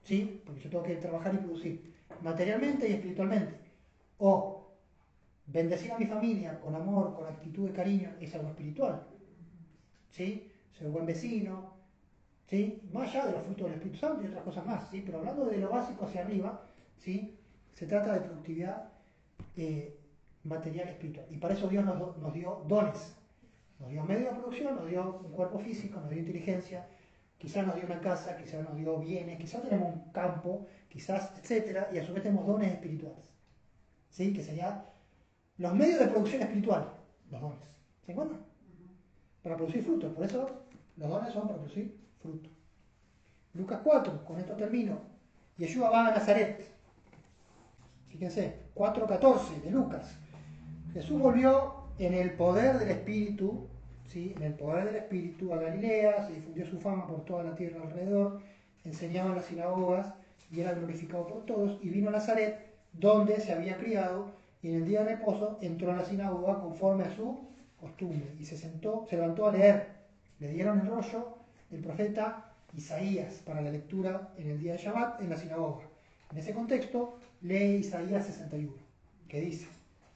¿Sí? Porque yo tengo que trabajar y producir materialmente y espiritualmente. O bendecir a mi familia con amor, con actitud de cariño, es algo espiritual. ¿Sí? Ser buen vecino, ¿sí? Más allá de los frutos del Espíritu Santo y otras cosas más, ¿sí? Pero hablando de lo básico hacia arriba, ¿sí? Se trata de productividad material y espiritual. Y para eso Dios nos dio dones. Nos dio medios de producción, nos dio un cuerpo físico, nos dio inteligencia, quizás nos dio una casa, quizás nos dio bienes, quizás tenemos un campo, quizás, etcétera, y a su vez tenemos dones espirituales. ¿Sí? Que serían los medios de producción espiritual, los dones. ¿Se encuentran? Para producir frutos. Por eso los dones son para producir fruto. Lucas 4, con esto termino. Yeshua va a Nazaret. Fíjense, 4:14 de Lucas. Jesús volvió en el poder del Espíritu, ¿sí? En el poder del Espíritu a Galilea, se difundió su fama por toda la tierra alrededor, enseñaba en las sinagogas y era glorificado por todos, y vino a Nazaret, donde se había criado, y en el día de reposo entró en la sinagoga conforme a su costumbre, y se levantó a leer. Le dieron el rollo del profeta Isaías para la lectura en el día de Shabbat en la sinagoga. En ese contexto, lee Isaías 61, que dice: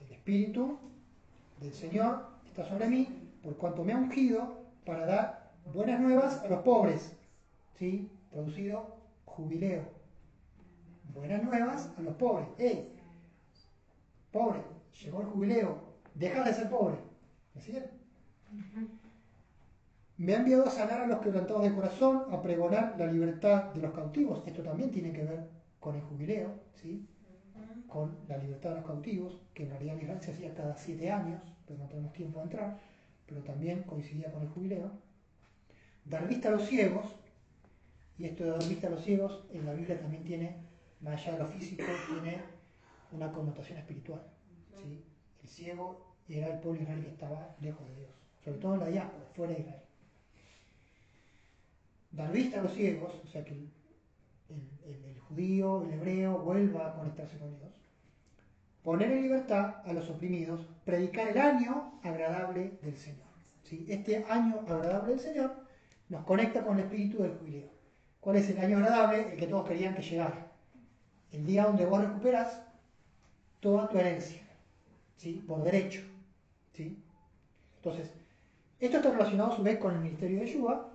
el Espíritu del Señor está sobre mí, por cuanto me ha ungido para dar buenas nuevas a los pobres. ¿Sí? Traducido, jubileo. Buenas nuevas a los pobres. ¡Ey! Pobre, llegó el jubileo, deja de ser pobre. ¿Me siguen? Me ha enviado a sanar a los quebrantados de corazón, a pregonar la libertad de los cautivos. Esto también tiene que ver con el jubileo, ¿sí? Con la libertad de los cautivos, que en realidad en Israel se hacía cada 7 años, pero no tenemos tiempo de entrar, pero también coincidía con el jubileo. Dar vista a los ciegos, y esto de dar vista a los ciegos en la Biblia también tiene, más allá de lo físico, tiene una connotación espiritual. ¿Sí? El ciego era el pueblo israelí que estaba lejos de Dios, sobre todo en la diáspora, fuera de Israel. Dar vista a los ciegos, o sea que el judío, el hebreo, vuelva a conectarse con Dios. Poner en libertad a los oprimidos, predicar el año agradable del Señor. ¿Sí? Este año agradable del Señor nos conecta con el espíritu del jubileo. ¿Cuál es el año agradable? El que todos querían que llegara. El día donde vos recuperas toda tu herencia, ¿sí? Por derecho. ¿Sí? Entonces, esto está relacionado a su vez con el ministerio de Yeshua,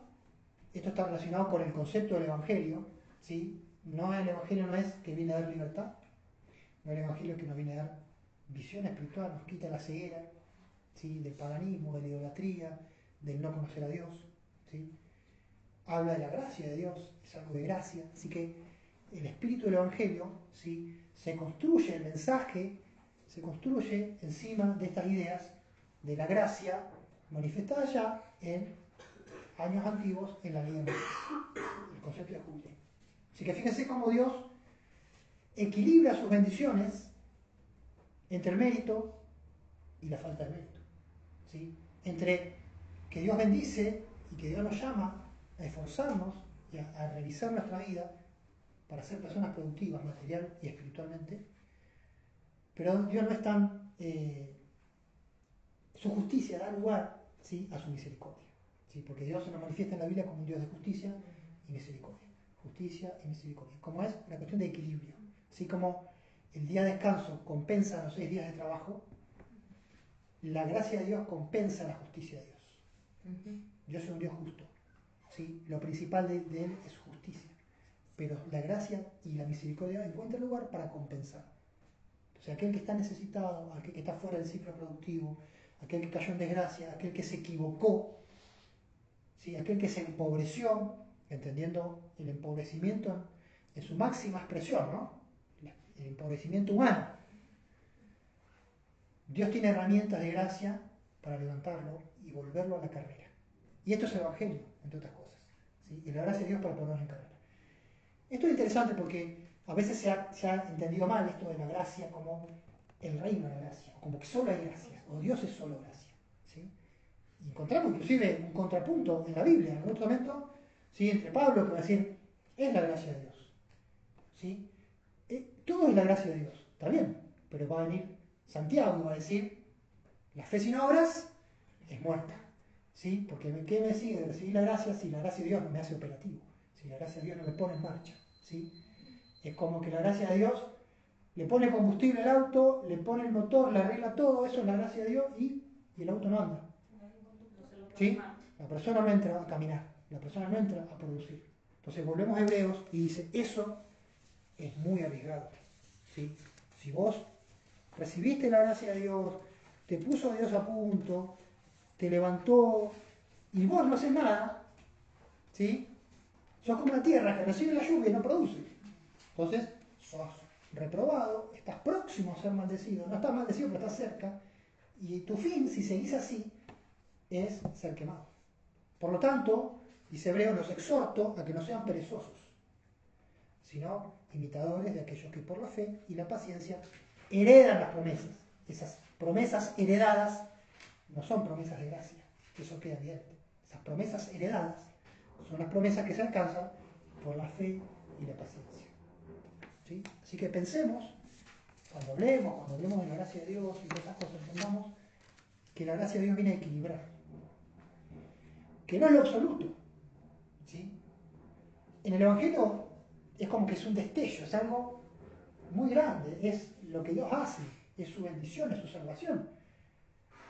esto está relacionado con el concepto del Evangelio. ¿Sí? No, el Evangelio no es que viene a dar libertad, no, el Evangelio es que nos viene a dar visión espiritual, nos quita la ceguera, ¿sí? Del paganismo, de la idolatría, del no conocer a Dios. ¿Sí? Habla de la gracia de Dios, es algo de gracia, así que el espíritu del Evangelio, ¿sí? Se construye, el mensaje se construye encima de estas ideas de la gracia manifestada ya en años antiguos en la ley de Moisés, el concepto de jubileo. Así que fíjense cómo Dios equilibra sus bendiciones entre el mérito y la falta de mérito. ¿Sí? Entre que Dios bendice y que Dios nos llama a esforzarnos y a revisar nuestra vida para ser personas productivas, material y espiritualmente, pero Dios no es tan... su justicia da lugar, ¿sí? A su misericordia, ¿sí? Porque Dios se nos manifiesta en la Biblia como un Dios de justicia y misericordia. Justicia y misericordia. Como es una cuestión de equilibrio. Así como el día de descanso compensa los 6 días de trabajo, la gracia de Dios compensa la justicia de Dios. Dios es un Dios justo. ¿Sí? Lo principal de Él es justicia. Pero la gracia y la misericordia encuentran lugar para compensar. O sea, aquel que está necesitado, aquel que está fuera del ciclo productivo, aquel que cayó en desgracia, aquel que se equivocó, ¿sí? Aquel que se empobreció, entendiendo el empobrecimiento en su máxima expresión, ¿no? El empobrecimiento humano. Dios tiene herramientas de gracia para levantarlo y volverlo a la carrera. Y esto es el Evangelio, entre otras cosas. ¿Sí? Y la gracia de Dios para ponernos en carrera. Esto es interesante porque a veces se ha entendido mal esto de la gracia como el reino de la gracia, como que solo hay gracia, o Dios es solo gracia. ¿Sí? Y encontramos inclusive un contrapunto en la Biblia, en el Nuevo Testamento, ¿sí? Entre Pablo, que va a decir, es la gracia de Dios. ¿Sí? Todo es la gracia de Dios, está bien, pero va a venir Santiago y va a decir, la fe sin obras es muerta. ¿Sí? Porque ¿qué me sigue de recibir la gracia si la gracia de Dios no me hace operativo? Si la gracia de Dios no me pone en marcha. ¿Sí? Es como que la gracia de Dios le pone combustible al auto, le pone el motor, le arregla todo, eso es la gracia de Dios y el auto no anda. ¿Sí? La persona no entra a caminar, la persona no entra a producir. Entonces volvemos a Hebreos y dice, eso es muy arriesgado. ¿Sí? Si vos recibiste la gracia de Dios, te puso a Dios a punto, te levantó y vos no haces nada, ¿sí? Sos como la tierra que recibe la lluvia y no produce. Entonces, sos reprobado, estás próximo a ser maldecido, no estás maldecido pero estás cerca, y tu fin, si seguís así, es ser quemado. Por lo tanto, dice Hebreo, los exhorto a que no sean perezosos, sino imitadores de aquellos que por la fe y la paciencia heredan las promesas. Esas promesas heredadas no son promesas de gracia, eso queda evidente. Esas promesas heredadas son las promesas que se alcanzan por la fe y la paciencia. ¿Sí? Así que pensemos, cuando hablemos de la gracia de Dios y de esas cosas, entendamos que la gracia de Dios viene a equilibrar, que no es lo absoluto. ¿Sí? En el Evangelio es como que es un destello, es algo muy grande, es lo que Dios hace, es su bendición, es su salvación.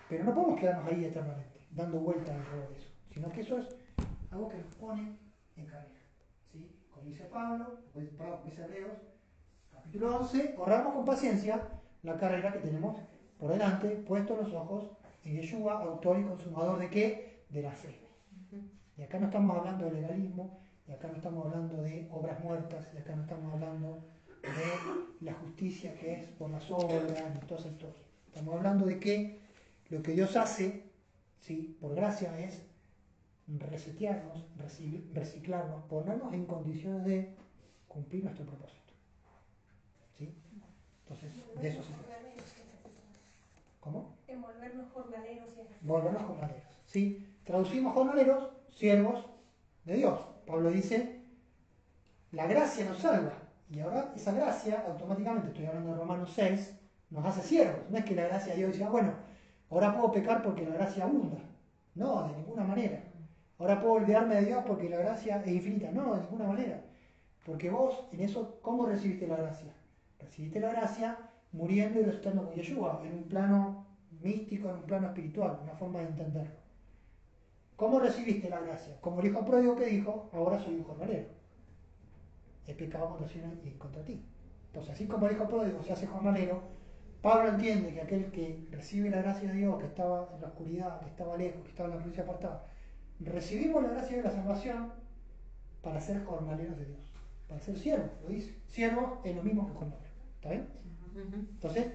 Pero no podemos quedarnos ahí eternamente, dando vueltas alrededor de eso, sino que eso es algo que nos pone en carrera. ¿Sí? Como dice Pablo, como dice Hebreos, capítulo 11, corramos con paciencia la carrera que tenemos por delante, puestos los ojos en Yeshua, autor y consumador de ¿qué? De la fe. Y acá no estamos hablando de legalismo, y acá no estamos hablando de obras muertas, y acá no estamos hablando de la justicia que es por las obras y toda esa historia. Estamos hablando de que Lo que Dios hace, ¿sí?, por gracia es resetearnos, reciclarnos, ponernos en condiciones de cumplir nuestro propósito. ¿Sí? Entonces, de eso se trata. ¿Cómo? En volvernos jornaleros y ejercicios. Volvernos jornaleros. ¿Sí? Traducimos jornaleros, siervos de Dios. Pablo dice, la gracia nos salva. Y ahora esa gracia, automáticamente, estoy hablando de Romanos 6, nos hace siervos. No es que la gracia de Dios diga, bueno, ahora puedo pecar porque la gracia abunda. No, de ninguna manera. Ahora puedo olvidarme de Dios porque la gracia es infinita. No, de ninguna manera. Porque vos, en eso, ¿cómo recibiste la gracia? Recibiste la gracia muriendo y resucitando con Yeshua, en un plano místico, en un plano espiritual, una forma de entenderlo. ¿Cómo recibiste la gracia? Como el hijo pródigo que dijo, ahora soy un jornalero. He pecado contra el Señor y contra ti. Entonces, así como el hijo pródigo se hace jornalero, Pablo entiende que aquel que recibe la gracia de Dios, que estaba en la oscuridad, que estaba lejos, que estaba en la provincia apartada, recibimos la gracia de la salvación para ser jornaleros de Dios, para ser siervos, lo dice. Siervos es lo mismo que jornalero. ¿Está bien? Entonces,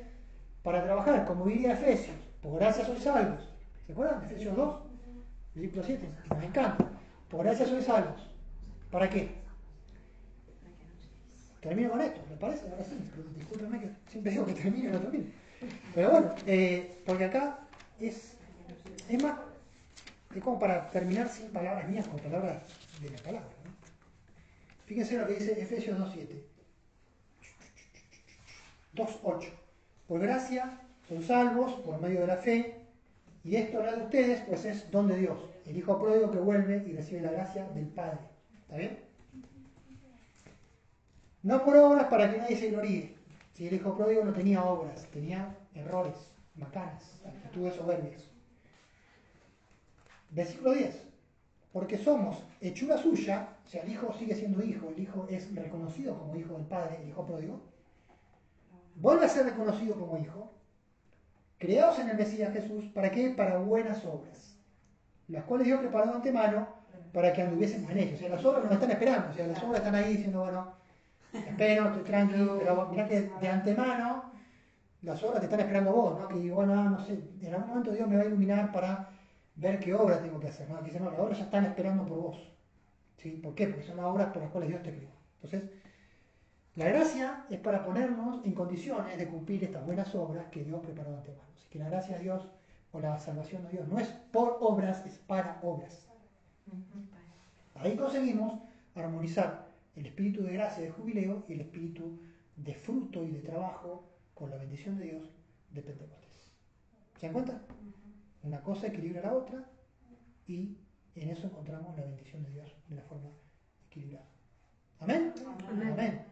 para trabajar, como diría Efesios, por gracia sois salvos. ¿Se acuerdan? Efesios 2, versículo 7, nos encanta. Por gracia sois salvos. ¿Para qué? Termino con esto, ¿les parece? Ahora sí, discúlpenme que siempre digo que termine y no termino. Pero bueno, porque acá es más, es como para terminar sin palabras mías, con palabras de la palabra, ¿no? Fíjense lo que dice Efesios 2.7. 2.8. Por gracia son salvos por medio de la fe, y esto no es de ustedes, pues es don de Dios, el hijo pródigo que vuelve y recibe la gracia del Padre. ¿Está bien? No por obras para que nadie se gloríe. Si el hijo pródigo no tenía obras, tenía errores, macanas, actitudes soberbias. Versículo 10. Porque somos hechura suya, o sea, el hijo sigue siendo hijo, el hijo es reconocido como hijo del Padre, el hijo pródigo. Vuelve a ser reconocido como hijo, creados en el Mesías Jesús, ¿para qué? Para buenas obras, las cuales Dios preparó de antemano para que anduviésemos en ellos. O sea, las obras nos están esperando, o sea, las obras están ahí diciendo, bueno, espero, estoy tranquilo, pero mirá que de antemano las obras te están esperando vos, ¿no? Que bueno, no sé, en algún momento Dios me va a iluminar para ver qué obras tengo que hacer, ¿no? Que dicen, no, las obras ya están esperando por vos. ¿Sí? ¿Por qué? Porque son las obras por las cuales Dios te creó. Entonces, la gracia es para ponernos en condiciones de cumplir estas buenas obras que Dios preparó de antemano. Así que la gracia de Dios o la salvación de Dios no es por obras, es para obras. Ahí conseguimos armonizar el espíritu de gracia de jubileo y el espíritu de fruto y de trabajo con la bendición de Dios de Pentecostés. ¿Se dan cuenta? Una cosa equilibra la otra y en eso encontramos la bendición de Dios de la forma equilibrada. ¿Amén? Amén.